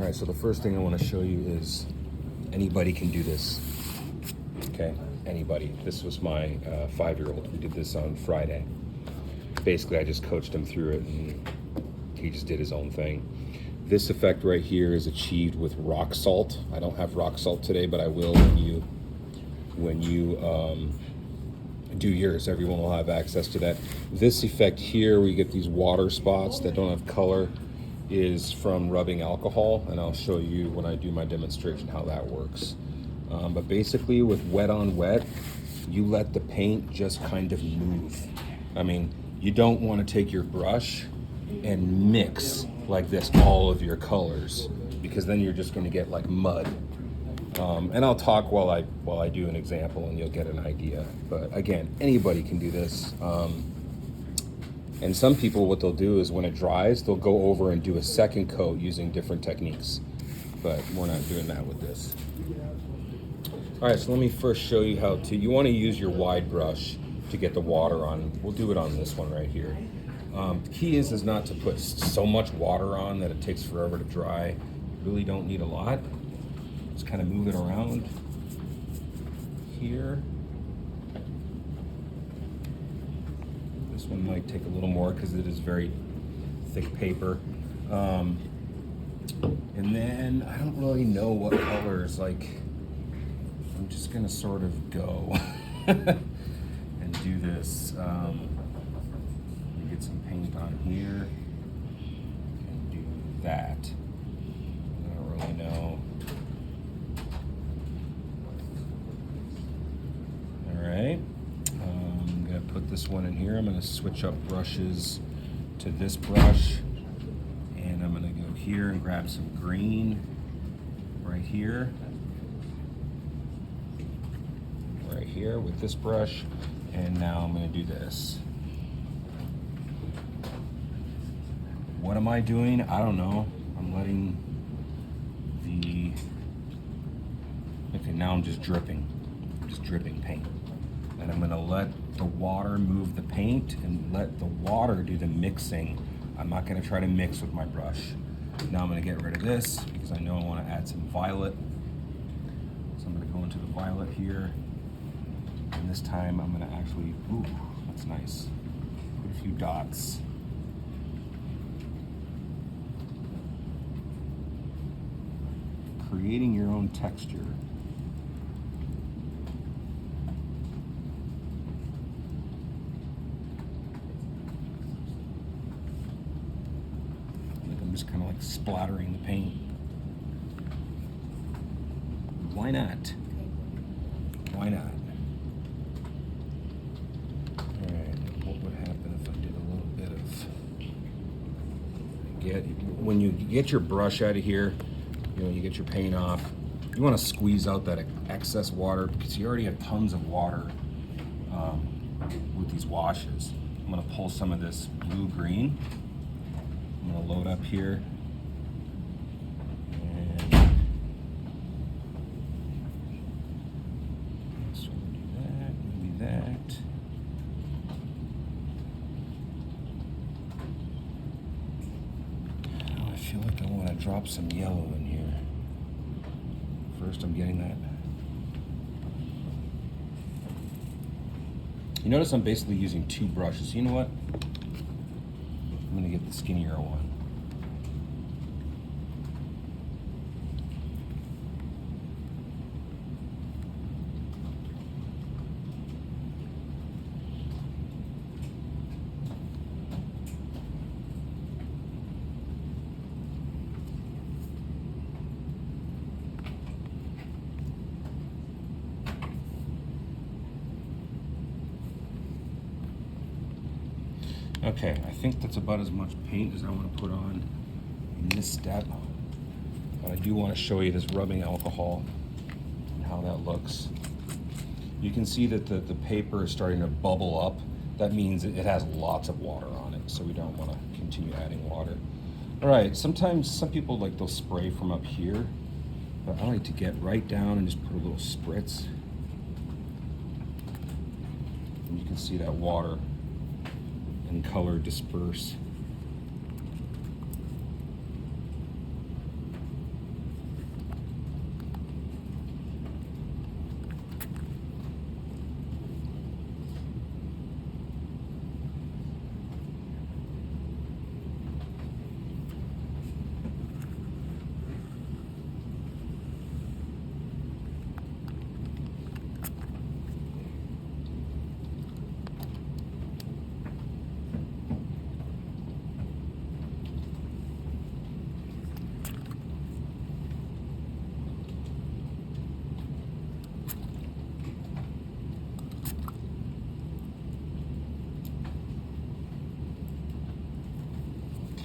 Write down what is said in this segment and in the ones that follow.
All right, so the first thing I want to show you is anybody can do this, okay? Anybody. This was my 5-year-old. We did this on Friday. Basically, I just coached him through it and he just did his own thing. This effect right here is achieved with rock salt. I don't have rock salt today, but I will when you do yours. Everyone will have access to that. This effect here, where you get these water spots that don't have color, is from rubbing alcohol, and I'll show you when I do my demonstration how that works. But basically with wet on wet, you let the paint just kind of move. I mean, you don't want to take your brush and mix like this all of your colors, because then you're just going to get like mud. And I'll talk while I do an example and you'll get an idea. But again, anybody can do this. And some people, what they'll do is when it dries, they'll go over and do a second coat using different techniques. But we're not doing that with this. All right, so let me first show you how to, you want to use your wide brush to get the water on. We'll do it on this one right here. The key is not to put so much water on that it takes forever to dry. You really don't need a lot. Just kind of move it around here. This one might take a little more because it is very thick paper. And then I don't really know what colors, like, I'm just gonna sort of go and do this. Get some paint on here and do that. I don't really know. All right, I'm gonna put this one in here. I'm gonna switch up brushes to this brush, and I'm gonna go here and grab some green right here with this brush, and now I'm gonna do this. What am I doing? I don't know. I'm letting okay, now I'm just dripping paint. And I'm gonna let the water move the paint and let the water do the mixing. I'm not gonna try to mix with my brush. Now I'm gonna get rid of this because I know I wanna add some violet. So I'm gonna go into the violet here. And this time I'm gonna actually, ooh, that's nice. Put a few dots. Creating your own texture. Like I'm just kind of like splattering the paint. Why not? Why not? All right, what would happen if I did a little bit of, when you get your brush out of here, you know, you get your paint off, you want to squeeze out that excess water because you already have tons of water with these washes. I'm going to pull some of this blue-green. I'm going to load up here. And so we'll do that, maybe that. Oh, I feel like I want to drop some yellow in here. First, I'm getting that. You notice I'm basically using 2 brushes. You know what? I'm gonna get the skinnier one. Okay, I think that's about as much paint as I want to put on in this step. But I do want to show you this rubbing alcohol and how that looks. You can see that the paper is starting to bubble up. That means it has lots of water on it, so we don't want to continue adding water. All right, sometimes some people they'll spray from up here, but I like to get right down and just put a little spritz. And you can see that water and color disperse.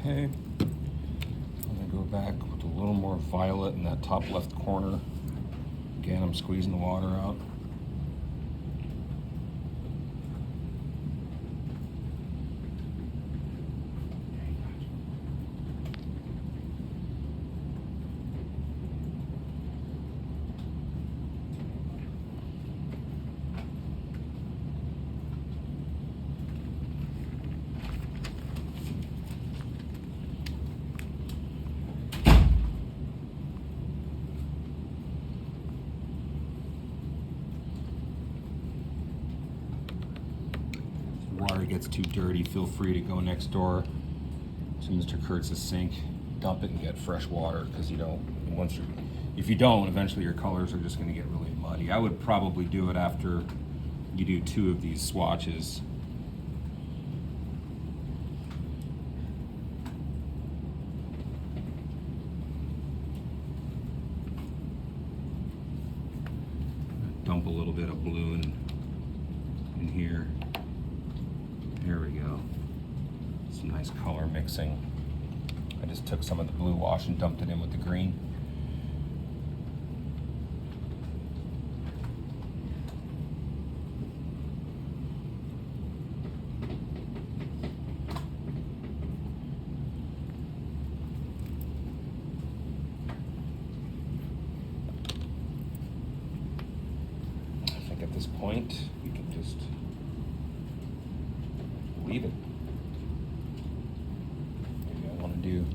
Okay. I'm gonna go back with a little more violet in that top left corner. Again, I'm squeezing the water out. Water gets too dirty, feel free to go next door to Mr. Kurtz's sink, dump it and get fresh water, because if you don't, eventually your colors are just going to get really muddy. I would probably do it after you do 2 of these swatches. Dump a little bit of blue in here. There we go. Some nice color mixing. I just took some of the blue wash and dumped it in with the green. I think at this point, we can just leave it. Maybe I want to do